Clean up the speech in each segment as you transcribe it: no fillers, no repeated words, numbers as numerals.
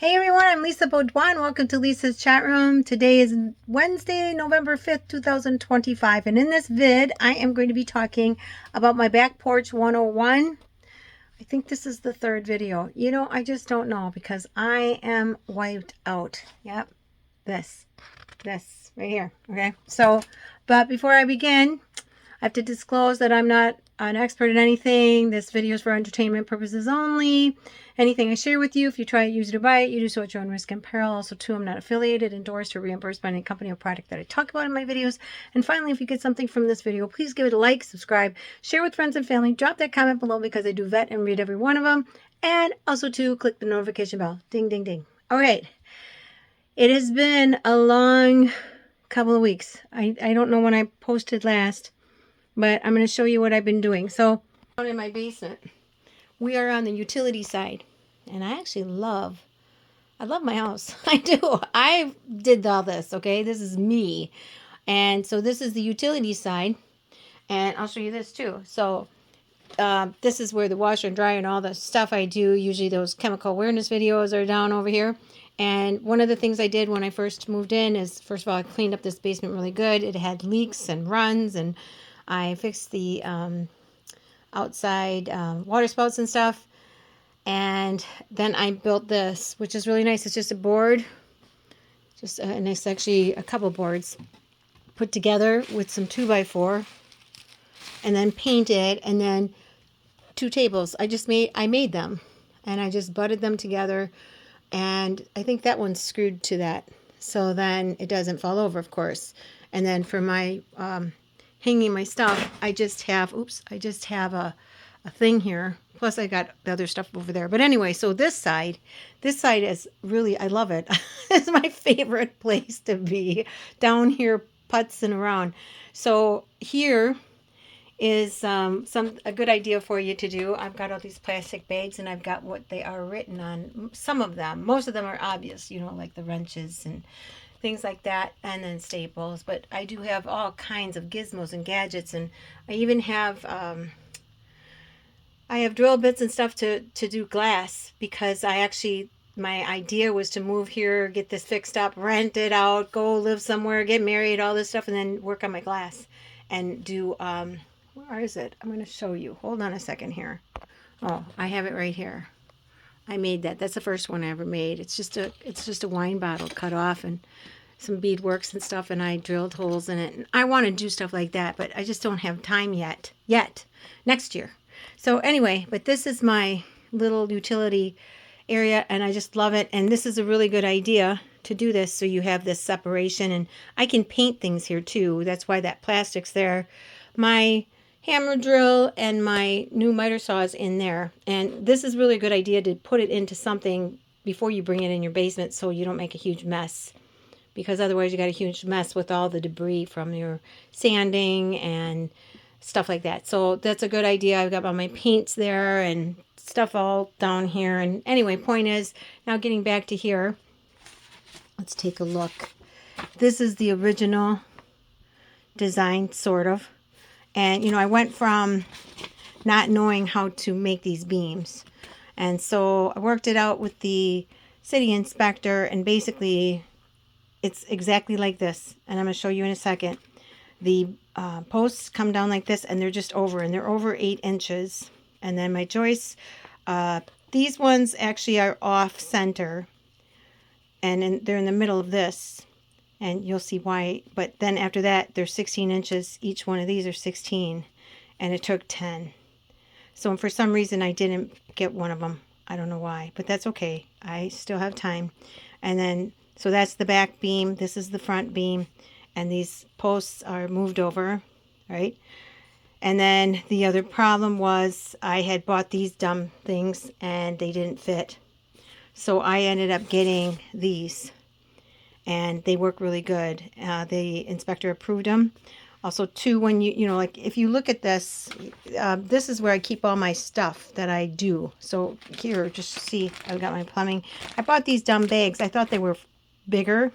Hey everyone, I'm Lisa Baudouin. Welcome to Lisa's chat room. Today is Wednesday, November 5th, 2025. And in this vid, I am going to be talking about my back porch 101. I think this is the third video. I just don't know because I am wiped out. Yep, this right here. Okay, but before I begin, I have to disclose that I'm not an expert in anything. This video is for entertainment purposes only. Anything I share with you, if you try it, use it or buy it, you do so at your own risk and peril. Also, too, I'm not affiliated, endorsed, or reimbursed by any company or product that I talk about in my videos. And finally, if you get something from this video, please give it a like, subscribe, share with friends and family, drop that comment below because I do vet and read every one of them. And also, too, click the notification bell. Ding, ding, ding. All right. It has been a long couple of weeks. I don't know when I posted last, but I'm going to show you what I've been doing. So, down in my basement, we are on the utility side, and I love my house. I do. I did all this, okay? This is me. And so this is the utility side, and I'll show you this too. So this is where the washer and dryer and all the stuff I do, usually those chemical awareness videos are down over here. And one of the things I did when I first moved in is, first of all, I cleaned up this basement really good. It had leaks and runs, and I fixed the outside water spouts and stuff. And then I built this, which is really nice. It's just a board, and it's actually a couple boards put together with some 2x4 and then painted, and then 2 tables. I made them, and I just butted them together, and I think that one's screwed to that, so then it doesn't fall over, of course. And then for my hanging my stuff, I just have a thing here. Plus I got the other stuff over there. But anyway, so this side is really, I love it. It's my favorite place to be, down here putzing around. So here is a good idea for you to do. I've got all these plastic bags, and I've got what they are written on. Some of them, most of them are obvious, like the wrenches and things like that, and then staples. But I do have all kinds of gizmos and gadgets, and I even have drill bits and stuff to do glass, because my idea was to move here, get this fixed up, rent it out, go live somewhere, get married, all this stuff, and then work on my glass and do where is it? I'm going to show you. Hold on a second here. Oh, I have it right here. I made that. That's the first one I ever made. It's just a wine bottle cut off and some beadworks and stuff, and I drilled holes in it. And I want to do stuff like that, but I just don't have time yet. Next year. So anyway, but this is my little utility area, and I just love it. And this is a really good idea to do this, so you have this separation, and I can paint things here too. That's why that plastic's there. My hammer drill and my new miter saw is in there, and this is really a good idea to put it into something before you bring it in your basement, so you don't make a huge mess, because otherwise you got a huge mess with all the debris from your sanding and stuff like that. So that's a good idea. I've got all my paints there and stuff all down here. And anyway, point is, now getting back to here, let's take a look. This is the original design, sort of. And, I went from not knowing how to make these beams. And so I worked it out with the city inspector, and basically it's exactly like this. And I'm going to show you in a second. The posts come down like this, and they're just over, and they're over 8 inches. And then my joists, these ones actually are off center, and they're in the middle of this. And you'll see why. But then after that, they're 16 inches. Each one of these are 16. And it took 10. So for some reason, I didn't get one of them. I don't know why. But that's okay. I still have time. And then, so that's the back beam. This is the front beam. And these posts are moved over, right? And then the other problem was I had bought these dumb things, and they didn't fit. So I ended up getting these. And they work really good. The inspector approved them. Also, too, when like if you look at this, this is where I keep all my stuff that I do. So here, just see, I've got my plumbing. I bought these dumb bags. I thought they were bigger,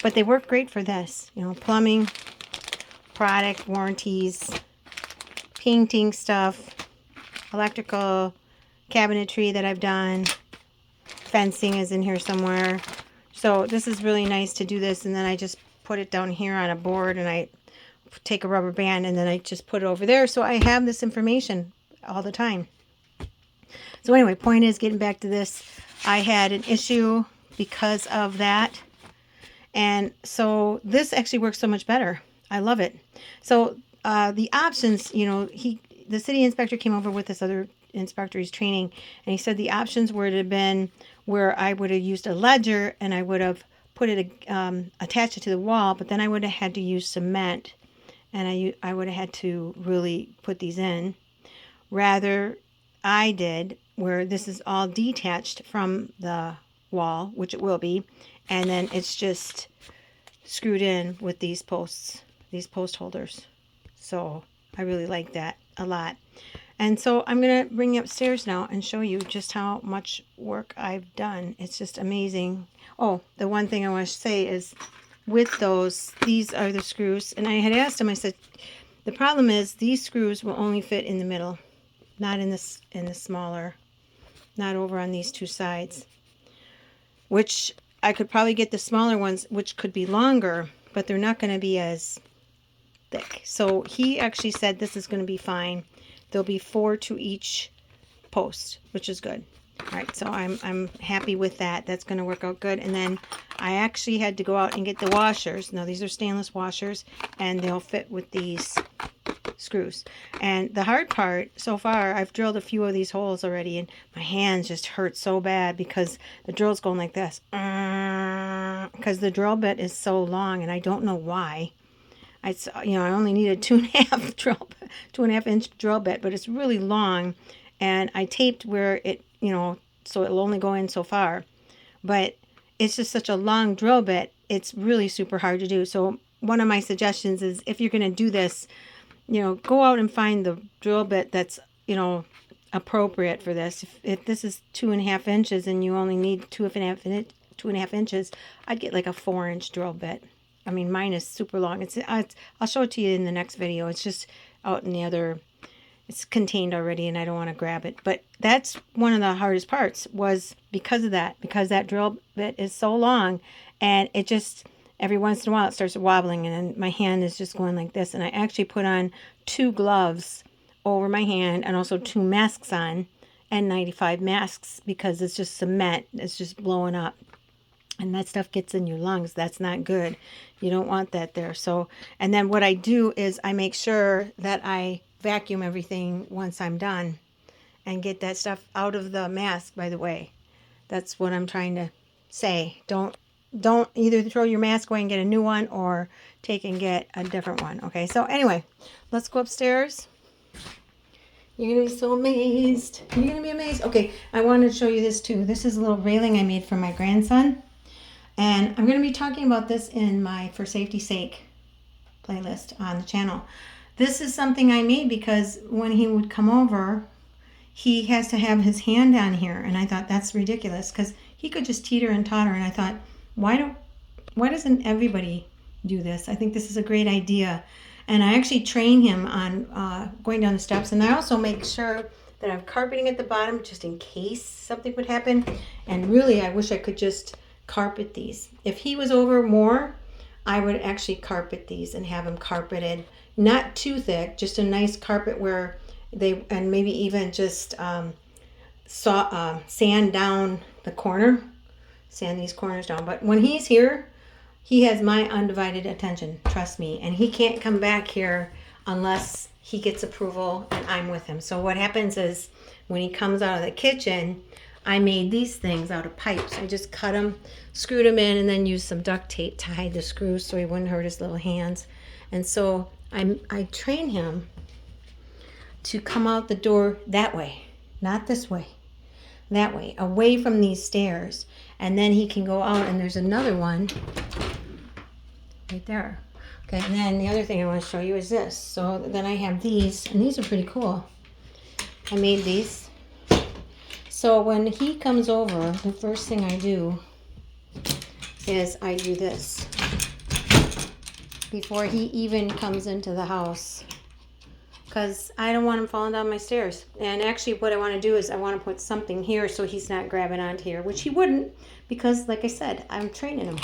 but they work great for this. Plumbing, product, warranties, painting stuff, electrical, cabinetry that I've done, fencing is in here somewhere. So this is really nice to do this, and then I just put it down here on a board, and I take a rubber band, and then I just put it over there, so I have this information all the time. So anyway, point is, getting back to this, I had an issue because of that, and so this actually works so much better. I love it. So the options, you know, the city inspector came over with this other inspector he's training, and he said the options would have been where I would have used a ledger and I would have put it attached it to the wall, but then I would have had to use cement, and I would have had to really put these in. Rather, I did where this is all detached from the wall, which it will be, and then it's just screwed in with these posts, these post holders. So I really like that a lot. And so I'm going to bring you upstairs now and show you just how much work I've done. It's just amazing. Oh, the one thing I want to say is with those, these are the screws. And I had asked him, I said, the problem is these screws will only fit in the middle, not in the smaller, not over on these two sides, which I could probably get the smaller ones, which could be longer, but they're not going to be as thick. So he actually said this is going to be fine. There'll be 4 to each post, which is good. All right, so I'm happy with that. That's going to work out good. And then I actually had to go out and get the washers. Now, these are stainless washers, and they'll fit with these screws. And the hard part, so far, I've drilled a few of these holes already, and my hands just hurt so bad because the drill's going like this. Because the drill bit is so long, and I don't know why. I only need a 2.5 inch drill bit, but it's really long, and I taped where it, so it'll only go in so far, but it's just such a long drill bit. It's really super hard to do. So one of my suggestions is, if you're going to do this, go out and find the drill bit that's, appropriate for this. If this is 2.5 inches and you only need 2.5 inches, I'd get like a 4-inch drill bit. I mean, mine is super long. I'll show it to you in the next video. It's just out in the other, it's contained already, and I don't want to grab it. But that's one of the hardest parts, was because of that, because that drill bit is so long, and it just, every once in a while it starts wobbling, and then my hand is just going like this. And I actually put on 2 gloves over my hand, and also 2 masks on, N95 masks, because it's just cement. It's just blowing up. And that stuff gets in your lungs. That's not good. You don't want that there. So, and then what I do is I make sure that I vacuum everything once I'm done and get that stuff out of the mask, by the way. That's what I'm trying to say. Don't either throw your mask away and get a new one, or take and get a different one. Okay, so anyway, let's go upstairs. You're going to be so amazed. You're going to be amazed. Okay, I wanted to show you this too. This is a little railing I made for my grandson. And I'm going to be talking about this in my For Safety's Sake playlist on the channel. This is something I made because when he would come over, he has to have his hand on here. And I thought that's ridiculous, because he could just teeter and totter. And I thought, why doesn't everybody do this? I think this is a great idea. And I actually train him on going down the steps. And I also make sure that I'm carpeting at the bottom just in case something would happen. And really, I wish I could just carpet these. If he was over more, I would actually carpet these and have them carpeted, not too thick, just a nice carpet where and maybe even just sand down the corner, sand these corners down. But when he's here, he has my undivided attention, trust me, and he can't come back here unless he gets approval and I'm with him. So what happens is, when he comes out of the kitchen, I made these things out of pipes. I just cut them, screwed them in, and then used some duct tape to hide the screws so he wouldn't hurt his little hands. And so I train him to come out the door that way, not this way, that way, away from these stairs. And then he can go out, and there's another one right there. Okay, and then the other thing I want to show you is this. So then I have these, and these are pretty cool. I made these. So when he comes over, the first thing I do is I do this. Before he even comes into the house, because I don't want him falling down my stairs. And actually what I want to do is I want to put something here so he's not grabbing onto here, which he wouldn't, because like I said, I'm training him.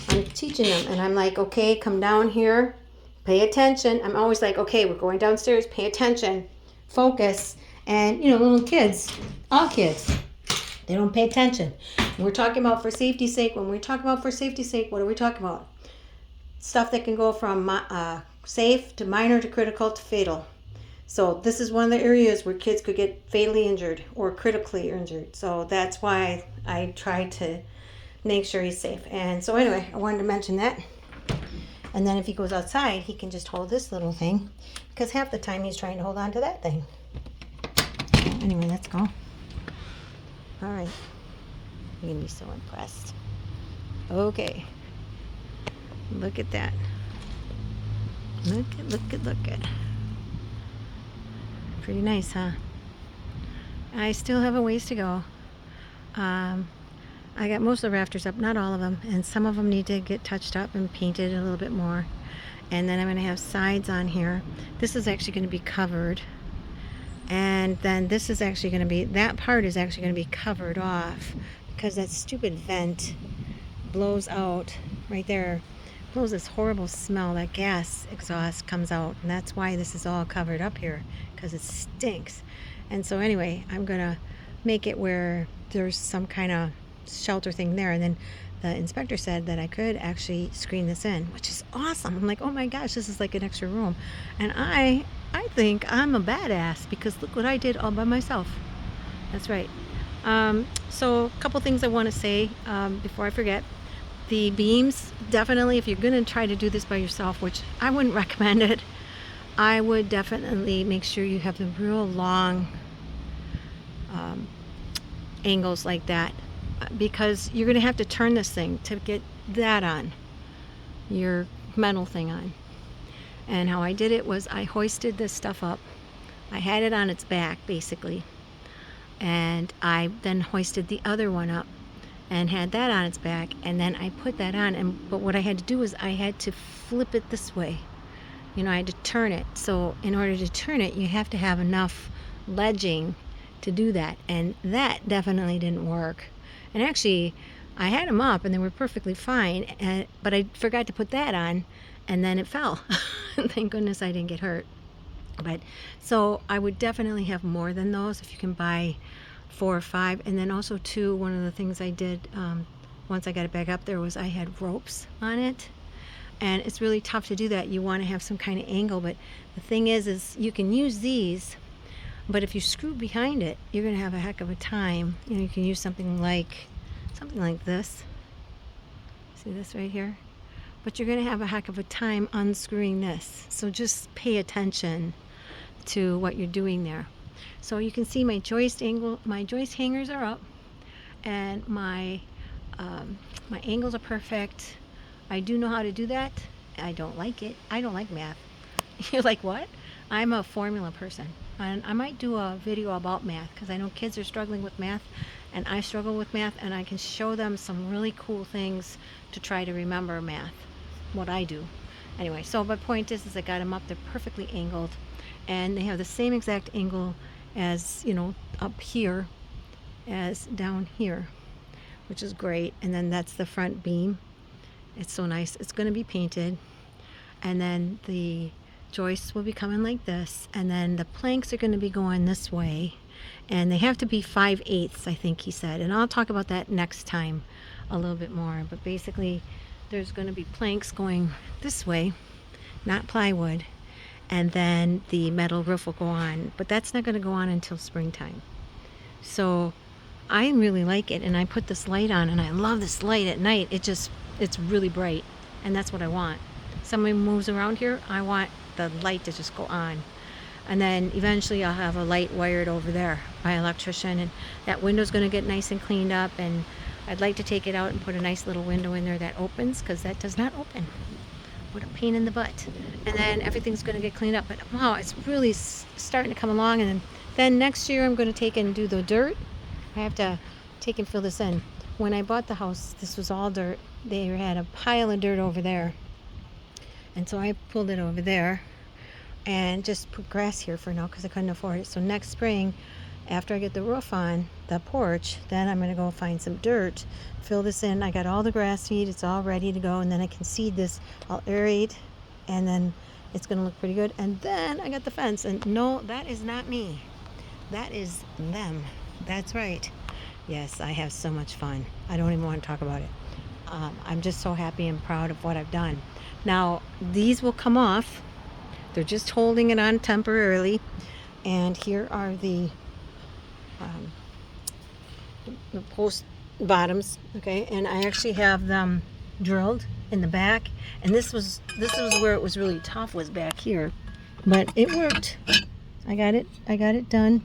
I'm teaching him, and I'm like, okay, come down here, pay attention. I'm always like, okay, we're going downstairs, pay attention, focus. And little kids, all kids, they don't pay attention. We're talking about for safety's sake. When we talk about for safety's sake, what are we talking about? Stuff that can go from safe to minor to critical to fatal. So this is one of the areas where kids could get fatally injured or critically injured. So that's why I try to make sure he's safe. And so anyway, I wanted to mention that. And then if he goes outside, he can just hold this little thing, because half the time he's trying to hold on to that thing. Anyway, let's go. All right. You're going to be so impressed. Okay. Look at that. Look at. Pretty nice, huh? I still have a ways to go. I got most of the rafters up, not all of them, and some of them need to get touched up and painted a little bit more. And then I'm going to have sides on here. This is actually going to be covered. And then this is actually going to be, that part is actually going to be covered off, because that stupid vent blows out right there. Blows this horrible smell. That gas exhaust comes out, and that's why this is all covered up here, because it stinks. And so anyway, I'm going to make it where there's some kind of shelter thing there. And then the inspector said that I could actually screen this in, which is awesome. I'm like, oh my gosh, this is like an extra room. And I think I'm a badass, because look what I did all by myself. That's right. So a couple things I want to say before I forget. The beams, definitely, if you're going to try to do this by yourself, which I wouldn't recommend it, I would definitely make sure you have the real long angles like that, because you're going to have to turn this thing to get that on, your metal thing on. And how I did it was I hoisted this stuff up. I had it on its back, basically. And I then hoisted the other one up and had that on its back, and then I put that on. But what I had to do was I had to flip it this way. I had to turn it. So in order to turn it, you have to have enough ledging to do that, and that definitely didn't work. And actually, I had them up and they were perfectly fine, but I forgot to put that on, and then it fell. Thank goodness I didn't get hurt. But so I would definitely have more than those if you can buy 4 or 5. And then also too, one of the things I did once I got it back up there was I had ropes on it, and it's really tough to do that. You want to have some kind of angle, but the thing is you can use these, but if you screw behind it, you're going to have a heck of a time. You can use something like this. See this right here? But you're going to have a heck of a time unscrewing this. So just pay attention to what you're doing there. So you can see my joist hangers are up, and my angles are perfect. I do know how to do that. I don't like it. I don't like math. You're like, what? I'm a formula person. And I might do a video about math, because I know kids are struggling with math, and I struggle with math, and I can show them some really cool things to try to remember math, what I do. Anyway, so my point is I got them up. They're perfectly angled, and they have the same exact angle as, up here as down here, which is great. And then that's the front beam. It's so nice. It's going to be painted, and then the joists will be coming like this, and then the planks are going to be going this way, and they have to be 5/8, I think he said, and I'll talk about that next time a little bit more. But basically there's going to be planks going this way, not plywood, and then the metal roof will go on, but that's not going to go on until springtime. So I really like it, and I put this light on, and I love this light at night. It's really bright, and that's what I want. Somebody moves around here, I want the light to just go on. And then eventually I'll have a light wired over there by an electrician, and that window's going to get nice and cleaned up, and I'd like to take it out and put a nice little window in there that opens, because that does not open. What a pain in the butt. And then everything's going to get cleaned up. But wow, it's really starting to come along. And then next year I'm going to take and do the dirt. I have to take and fill this in. When I bought the house, this was all dirt. They had a pile of dirt over there, and so I pulled it over there. and just put grass here for now because I couldn't afford it. So next spring, after I get the roof on the porch, then I'm going to go find some dirt, fill this in. I got all the grass seed, it's all ready to go, and then I can seed this. I'll aerate, and then it's going to look pretty good. And then I got the fence, and no, that is not me, that is them. That's right. Yes, I have so much fun. I don't even want to talk about it. I'm just so happy and proud of what I've done. Now these will come off. They're just holding it on temporarily, and here are the post bottoms. Okay, and I actually have them drilled in the back, and this was where it was really tough, was back here, but it worked. I got it done,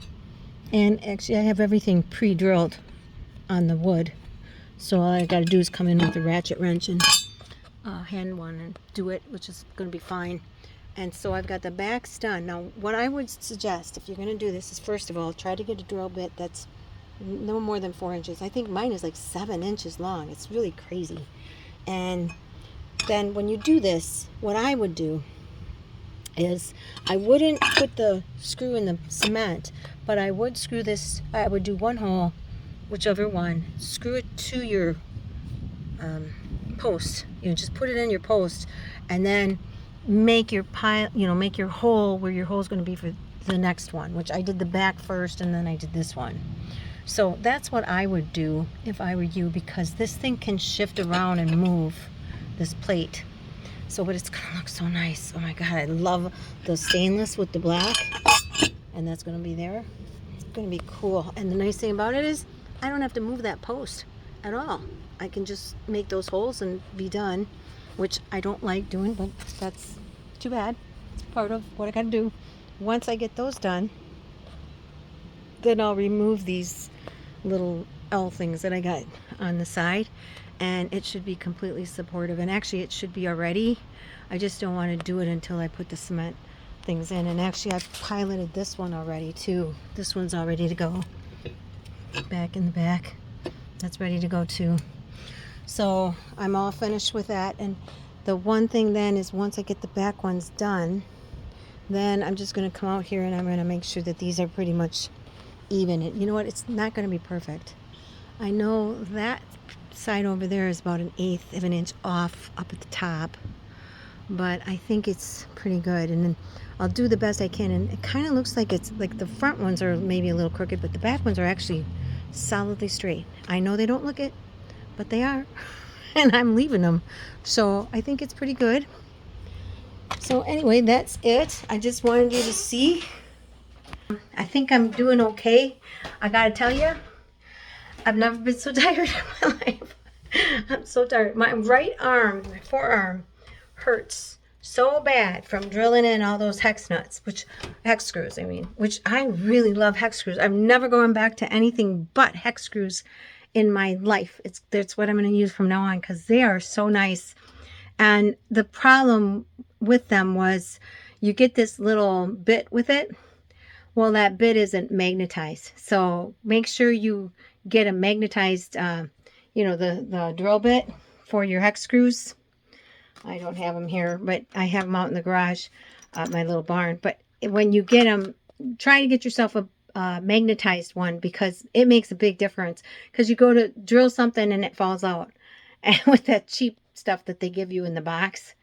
and actually I have everything pre-drilled on the wood, so all I got to do is come in with a ratchet wrench and hand one and do it, which is going to be fine. And so I've got the backs done. Now what I would suggest if you're going to do this is, first of all, try to get a drill bit that's no more than 4 inches. I think mine is like 7 inches long. It's really crazy. And then when you do this, what I would do is I wouldn't put the screw in the cement, but I would screw this. I would do one hole, whichever one, screw it to your post. Just put it in your post, and then make your pile, make your hole where your hole is going to be for the next one, which I did the back first, and then I did this one. So that's what I would do if I were you, because this thing can shift around and move, this plate. So, but it's gonna look so nice. Oh my God, I love the stainless with the black, and that's gonna be there. It's gonna be cool. And the nice thing about it is I don't have to move that post at all. I can just make those holes and be done, which I don't like doing, but that's too bad. It's part of what I gotta do. Once I get those done, then I'll remove these little L things that I got on the side, and it should be completely supportive. And actually it should be already. I just don't want to do it until I put the cement things in. And actually I've piloted this one already too. This one's all ready to go. Back in the back, that's ready to go too. So I'm all finished with that. And the one thing then is, once I get the back ones done, then I'm just going to come out here and I'm going to make sure that these are pretty much even. You know what, it's not going to be perfect. I know that side over there is about 1/8 of an inch off up at the top, but I think it's pretty good. And then I'll do the best I can, and it kind of looks like it's like the front ones are maybe a little crooked, but the back ones are actually solidly straight. I know they don't look it, but they are. And I'm leaving them, so I think it's pretty good. So anyway, that's it. I just wanted you to see. I think I'm doing okay. I gotta tell you, I've never been so tired in my life. I'm so tired. My right arm, my forearm, hurts so bad from drilling in all those hex nuts, hex screws, which I really love hex screws. I'm never going back to anything but hex screws in my life. That's what I'm going to use from now on, because they are so nice. And the problem with them was, you get this little bit with it. Well, that bit isn't magnetized. So make sure you get a magnetized, the drill bit for your hex screws. I don't have them here, but I have them out in the garage, my little barn. But when you get them, try to get yourself a magnetized one, because it makes a big difference. Because you go to drill something and it falls out, and with that cheap stuff that they give you in the box.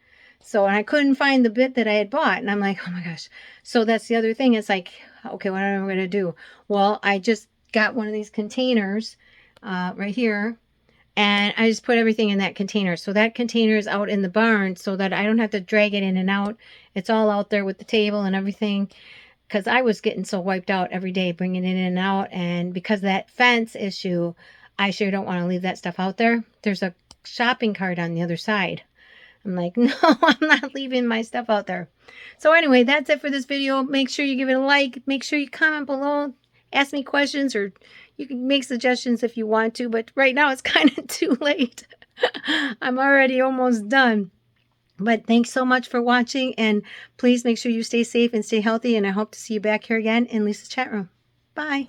So, and I couldn't find the bit that I had bought, and I'm like, oh my gosh. So that's the other thing. It's like, okay, what am I going to do? Well, I just got one of these containers right here, and I just put everything in that container. So that container is out in the barn, so that I don't have to drag it in and out. It's all out there with the table and everything, because I was getting so wiped out every day bringing it in and out. And because of that fence issue, I sure don't want to leave that stuff out there. There's a shopping cart on the other side. I'm like, no, I'm not leaving my stuff out there. So anyway, that's it for this video. Make sure you give it a like. Make sure you comment below. Ask me questions, or you can make suggestions if you want to. But right now it's kind of too late. I'm already almost done. But thanks so much for watching. And please make sure you stay safe and stay healthy. And I hope to see you back here again in Lisa's chat room. Bye.